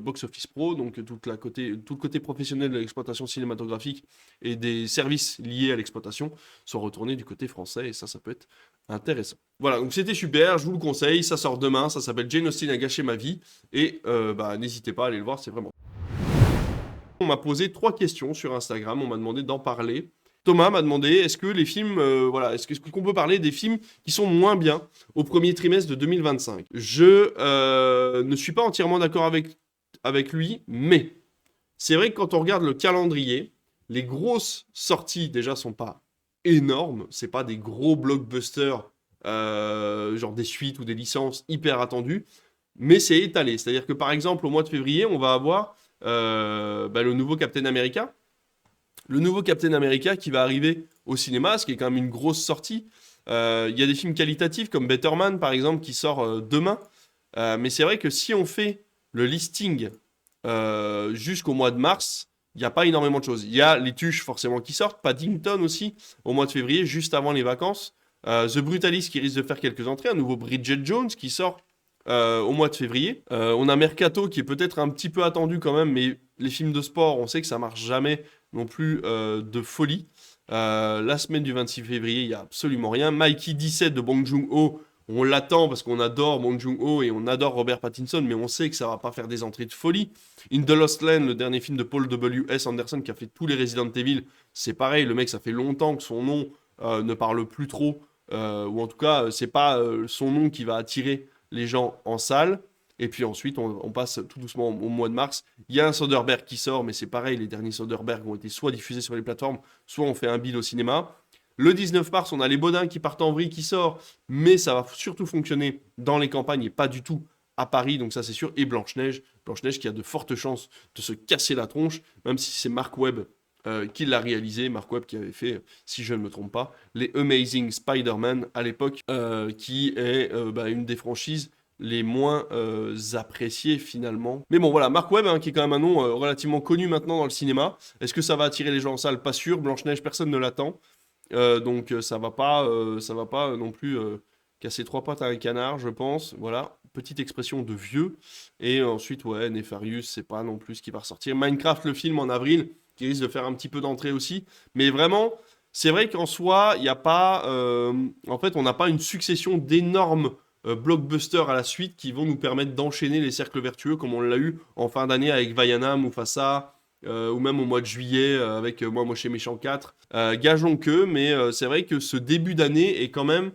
Box Office Pro, donc tout le côté professionnel de l'exploitation cinématographique et des services liés à l'exploitation, sont retournés du côté français, et ça peut être intéressant. Voilà, donc c'était super, je vous le conseille, ça sort demain, ça s'appelle Jane Austen a gâché ma vie, et n'hésitez pas à aller le voir, c'est vraiment... On m'a posé 3 questions sur Instagram, on m'a demandé d'en parler. Thomas m'a demandé, est-ce que les films, est-ce qu'on peut parler des films qui sont moins bien au premier trimestre de 2025? Je ne suis pas entièrement d'accord avec lui, mais c'est vrai que quand on regarde le calendrier, les grosses sorties déjà sont pas énormes, c'est pas des gros blockbusters, genre des suites ou des licences hyper attendues, mais c'est étalé. C'est-à-dire que par exemple, au mois de février, on va avoir le nouveau Captain America. Le nouveau Captain America qui va arriver au cinéma, ce qui est quand même une grosse sortie. Il y a des films qualitatifs comme Better Man, par exemple, qui sort demain. Mais c'est vrai que si on fait le listing jusqu'au mois de mars, il n'y a pas énormément de choses. Il y a les Tuches, forcément, qui sortent. Paddington aussi, au mois de février, juste avant les vacances. The Brutalist, qui risque de faire quelques entrées. Un nouveau Bridget Jones, qui sort au mois de février. On a Mercato qui est peut-être un petit peu attendu quand même, mais les films de sport, on sait que ça marche jamais non plus de folie. La semaine du 26 février, il n'y a absolument rien. Mikey 17 de Bong Joon-ho, on l'attend parce qu'on adore Bong Joon-ho et on adore Robert Pattinson, mais on sait que ça va pas faire des entrées de folie. In the Lost Land, le dernier film de Paul W.S. Anderson qui a fait tous les Resident Evil, c'est pareil, le mec, ça fait longtemps que son nom ne parle plus trop ou en tout cas, c'est pas son nom qui va attirer les gens en salle. Et puis ensuite, on passe tout doucement au mois de mars. Il y a un Soderbergh qui sort, mais c'est pareil, les derniers Soderbergh ont été soit diffusés sur les plateformes, soit on fait un bid au cinéma. Le 19 mars, on a les Baudins qui partent en vrille qui sort, mais ça va surtout fonctionner dans les campagnes et pas du tout à Paris, donc ça c'est sûr. Et Blanche-Neige, Blanche-Neige qui a de fortes chances de se casser la tronche, même si c'est Mark Webb qui l'a réalisé. Mark Webb qui avait fait, si je ne me trompe pas, les Amazing Spider-Man à l'époque, qui est une des franchises les moins appréciées finalement. Mais bon voilà, Mark Webb, hein, qui est quand même un nom relativement connu maintenant dans le cinéma. Est-ce que ça va attirer les gens en salle? Pas sûr. Blanche-Neige, personne ne l'attend. Donc ça va pas non plus casser trois pattes à un canard, je pense. Voilà, petite expression de vieux. Et ensuite, ouais, Nefarious, c'est pas non plus ce qui va ressortir. Minecraft, le film en avril, qui risque de faire un petit peu d'entrée aussi. Mais vraiment, c'est vrai qu'en soi, il n'y a pas. En fait, on n'a pas une succession d'énormes blockbusters à la suite qui vont nous permettre d'enchaîner les cercles vertueux comme on l'a eu en fin d'année avec Vaiana, Mufasa, ou même au mois de juillet avec Moi Moche et Méchant 4. Gageons que, mais c'est vrai que ce début d'année est quand même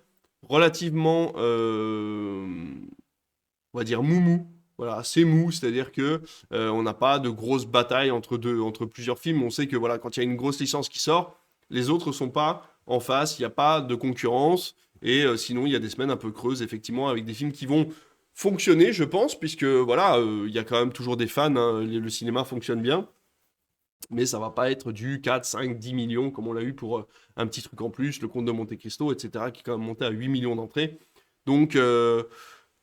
relativement, on va dire, moumou. Voilà, assez mou, c'est-à-dire que on n'a pas de grosses batailles entre plusieurs films. On sait que voilà, quand il y a une grosse licence qui sort, les autres sont pas en face, il n'y a pas de concurrence. Et sinon, il y a des semaines un peu creuses, effectivement, avec des films qui vont fonctionner, je pense, puisque voilà, il y a quand même toujours des fans, hein, le cinéma fonctionne bien. Mais ça va pas être du 4, 5, 10 millions comme on l'a eu pour un petit truc en plus, le Comte de Monte Cristo, etc., qui est quand même monté à 8 millions d'entrées. Donc, euh,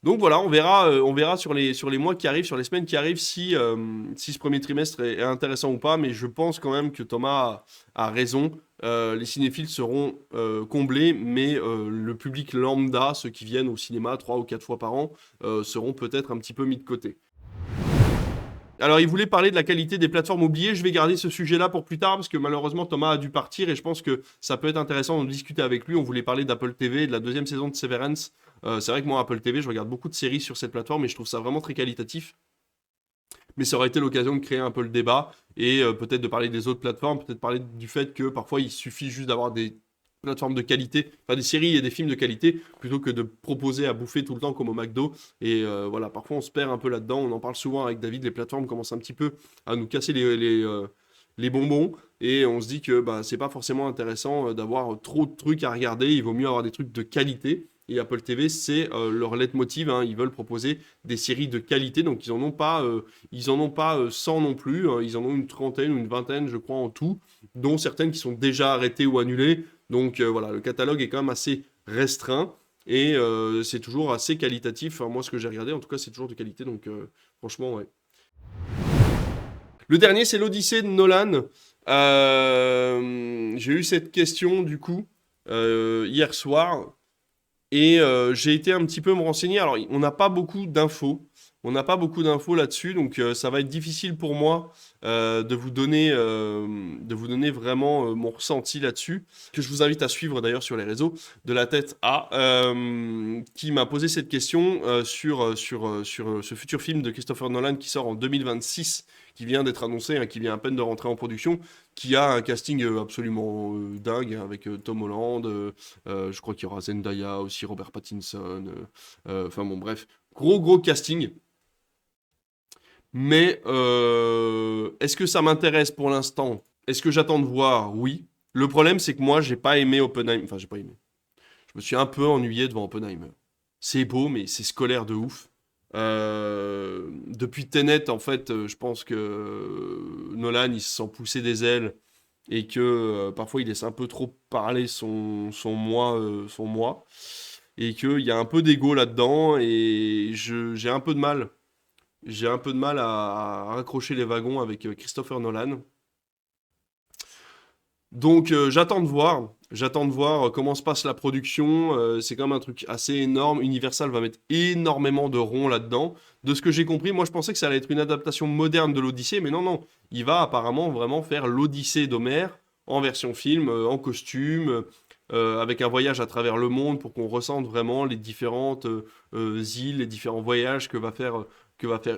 donc voilà, on verra sur les mois qui arrivent, sur les semaines qui arrivent, si ce premier trimestre est intéressant ou pas. Mais je pense quand même que Thomas a raison. Les cinéphiles seront comblés, mais le public lambda, ceux qui viennent au cinéma 3 ou 4 fois par an, seront peut-être un petit peu mis de côté. Alors, il voulait parler de la qualité des plateformes oubliées. Je vais garder ce sujet-là pour plus tard parce que malheureusement, Thomas a dû partir et je pense que ça peut être intéressant de discuter avec lui. On voulait parler d'Apple TV et de la deuxième saison de Severance. C'est vrai que moi, Apple TV, je regarde beaucoup de séries sur cette plateforme et je trouve ça vraiment très qualitatif. Mais ça aurait été l'occasion de créer un peu le débat et peut-être de parler des autres plateformes, peut-être parler du fait que parfois il suffit juste d'avoir des plateformes de qualité, enfin des séries et des films de qualité, plutôt que de proposer à bouffer tout le temps comme au McDo. Et voilà, parfois on se perd un peu là-dedans, on en parle souvent avec David, les plateformes commencent un petit peu à nous casser les bonbons, et on se dit que bah, c'est pas forcément intéressant d'avoir trop de trucs à regarder, il vaut mieux avoir des trucs de qualité. Et Apple TV, c'est leur leitmotiv, hein. Ils veulent proposer des séries de qualité, donc ils en ont pas 100 non plus, hein. Ils en ont une trentaine ou une vingtaine, je crois, en tout, dont certaines qui sont déjà arrêtées ou annulées. Donc voilà, le catalogue est quand même assez restreint et c'est toujours assez qualitatif. Enfin, moi, ce que j'ai regardé, en tout cas, c'est toujours de qualité, donc franchement, ouais. Le dernier, c'est l'Odyssée de Nolan. J'ai eu cette question, du coup, hier soir. Et j'ai été un petit peu me renseigner. Alors, on n'a pas beaucoup d'infos. On n'a pas beaucoup d'infos là-dessus, donc ça va être difficile pour moi de vous donner vraiment mon ressenti là-dessus, que je vous invite à suivre d'ailleurs sur les réseaux de la tête à, qui m'a posé cette question sur ce futur film de Christopher Nolan qui sort en 2026, qui vient d'être annoncé, hein, qui vient à peine de rentrer en production, qui a un casting absolument dingue, hein, avec Tom Holland, je crois qu'il y aura Zendaya aussi, Robert Pattinson, enfin bon bref, gros casting. Mais est-ce que ça m'intéresse pour l'instant? Est-ce que j'attends de voir? Oui. Le problème, c'est que moi, j'ai pas aimé Oppenheimer. Enfin, j'ai pas aimé. Je me suis un peu ennuyé devant Oppenheimer. C'est beau, mais c'est scolaire de ouf. Depuis Tenet, en fait, je pense que Nolan, il se sent pousser des ailes et que parfois il laisse un peu trop parler son moi, et qu'il y a un peu d'ego là-dedans et j'ai un peu de mal. J'ai un peu de mal à raccrocher les wagons avec Christopher Nolan. Donc j'attends de voir. J'attends de voir comment se passe la production. C'est quand même un truc assez énorme. Universal va mettre énormément de ronds là-dedans. De ce que j'ai compris, moi je pensais que ça allait être une adaptation moderne de l'Odyssée, mais non, non. Il va apparemment vraiment faire l'Odyssée d'Homère en version film, en costume, avec un voyage à travers le monde pour qu'on ressente vraiment les différentes îles, les différents voyages que va faire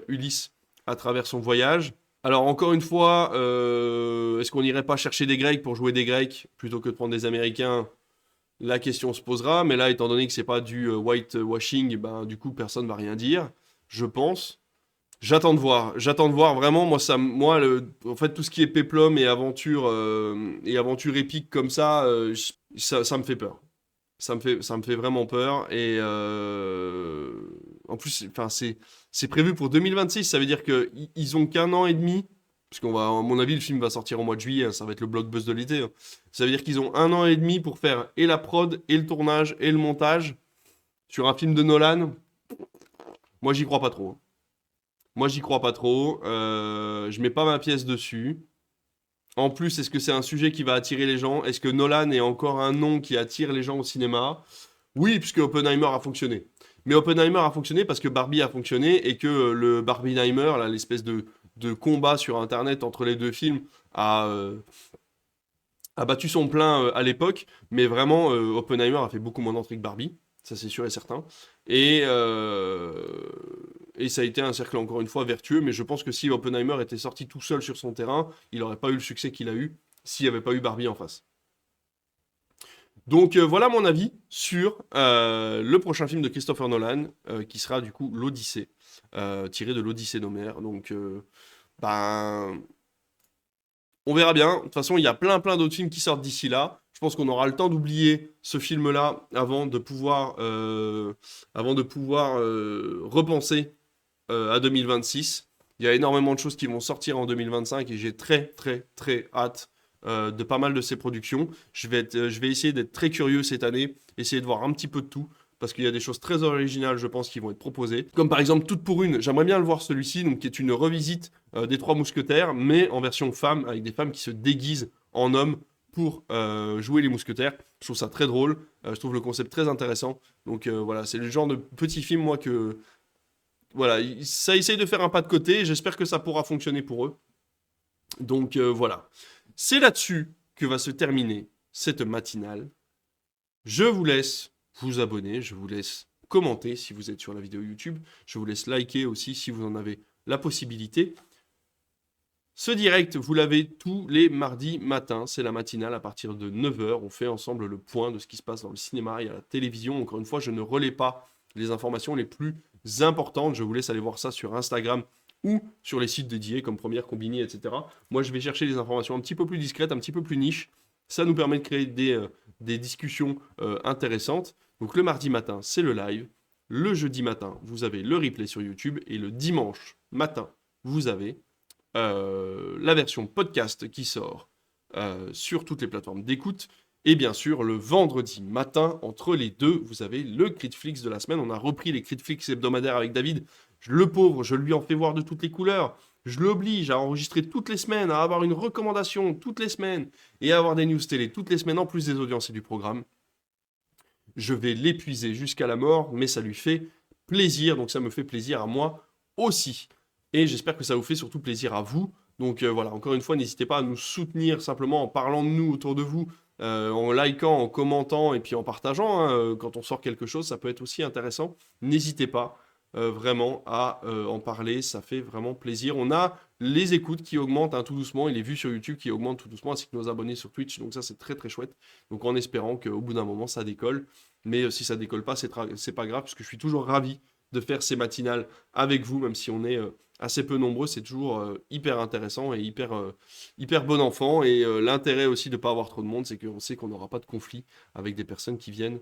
Ulysse à travers son voyage. Alors encore une fois, est-ce qu'on n'irait pas chercher des Grecs pour jouer des Grecs plutôt que de prendre des Américains? la question se posera. Mais là, étant donné que c'est pas du whitewashing, ben, du coup, personne va rien dire, je pense. J'attends de voir vraiment. En fait, tout ce qui est péplum et aventure épique comme ça, ça me fait peur. Ça me fait vraiment peur. Et en plus, enfin, c'est prévu pour 2026. Ça veut dire qu'ils ont qu'un an et demi. Parce à mon avis, le film va sortir au mois de juillet. Hein, ça va être le blockbuster de l'été. Hein. Ça veut dire qu'ils ont un an et demi pour faire et la prod, et le tournage, et le montage sur un film de Nolan. Moi, j'y crois pas trop. Hein. Moi, j'y crois pas trop. Je mets pas ma pièce dessus. En plus, est-ce que c'est un sujet qui va attirer les gens? Est-ce que Nolan est encore un nom qui attire les gens au cinéma? Oui, puisque Oppenheimer a fonctionné. Mais Oppenheimer a fonctionné parce que Barbie a fonctionné et que le Barbieheimer, là, l'espèce de combat sur Internet entre les deux films, a battu son plein à l'époque. Mais vraiment, Oppenheimer a fait beaucoup moins d'entrées que Barbie. Ça, c'est sûr et certain. Et, euh, et ça a été un cercle, encore une fois, vertueux. Mais je pense que si Oppenheimer était sorti tout seul sur son terrain, il n'aurait pas eu le succès qu'il a eu s'il n'y avait pas eu Barbie en face. Donc voilà mon avis sur le prochain film de Christopher Nolan, qui sera du coup l'Odyssée, tiré de l'Odyssée d'Homère. Donc ben, on verra bien. De toute façon, il y a plein d'autres films qui sortent d'ici là. Je pense qu'on aura le temps d'oublier ce film-là avant de pouvoir repenser à 2026. Il y a énormément de choses qui vont sortir en 2025 et j'ai très hâte de pas mal de ces productions. Je vais essayer d'être très curieux cette année, essayer de voir un petit peu de tout. Parce qu'il y a des choses très originales, je pense, qui vont être proposées. Comme par exemple Toute pour une, j'aimerais bien le voir celui-ci, donc qui est une revisite des Trois Mousquetaires, mais en version femme, avec des femmes qui se déguisent en hommes pour jouer les mousquetaires. Je trouve ça très drôle, je trouve le concept très intéressant. Donc voilà, c'est le genre de petit film, moi, que voilà, ça essaye de faire un pas de côté. J'espère que ça pourra fonctionner pour eux. Donc voilà. C'est là-dessus que va se terminer cette matinale. Je vous laisse vous abonner, je vous laisse commenter si vous êtes sur la vidéo YouTube. Je vous laisse liker aussi si vous en avez la possibilité. Ce direct, vous l'avez tous les mardis matins. C'est la matinale à partir de 9 heures. On fait ensemble le point de ce qui se passe dans le cinéma et à la télévision. Encore une fois, je ne relais pas les informations les plus importantes. Je vous laisse aller voir ça sur Instagram ou sur les sites dédiés comme Première Combini, etc. Moi, je vais chercher des informations un petit peu plus discrètes, un petit peu plus niches. Ça nous permet de créer des discussions intéressantes. Donc le mardi matin, c'est le live. Le jeudi matin, vous avez le replay sur YouTube. Et le dimanche matin, vous avez la version podcast qui sort sur toutes les plateformes d'écoute. Et bien sûr, le vendredi matin, entre les deux, vous avez le Critflix de la semaine. On a repris les Critflix hebdomadaires avec David. Le pauvre, je lui en fais voir de toutes les couleurs. Je l'oblige à enregistrer toutes les semaines, à avoir une recommandation toutes les semaines et à avoir des news télé toutes les semaines, en plus des audiences et du programme. Je vais l'épuiser jusqu'à la mort, mais ça lui fait plaisir, donc ça me fait plaisir à moi aussi. Et j'espère que ça vous fait surtout plaisir à vous. Donc voilà, encore une fois, n'hésitez pas à nous soutenir simplement en parlant de nous autour de vous, en likant, en commentant et puis en partageant. Hein, quand on sort quelque chose, ça peut être aussi intéressant. N'hésitez pas vraiment à en parler, ça fait vraiment plaisir. On a les écoutes qui augmentent tout doucement et les vues sur YouTube qui augmentent tout doucement, ainsi que nos abonnés sur Twitch. Donc ça, c'est très chouette. Donc en espérant qu'au bout d'un moment, ça décolle. Mais si ça décolle pas, c'est pas grave, parce que je suis toujours ravi de faire ces matinales avec vous, même si on est assez peu nombreux, c'est toujours hyper intéressant et hyper bon enfant. Et l'intérêt aussi de ne pas avoir trop de monde, c'est qu'on sait qu'on n'aura pas de conflit avec des personnes qui viennent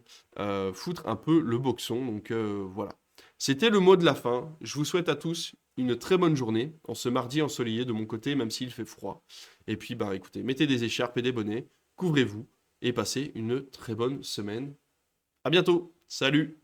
foutre un peu le boxon. Donc voilà. C'était le mot de la fin. Je vous souhaite à tous une très bonne journée, en ce mardi ensoleillé de mon côté, même s'il fait froid. Et puis, bah écoutez, mettez des écharpes et des bonnets, couvrez-vous, et passez une très bonne semaine. À bientôt. Salut!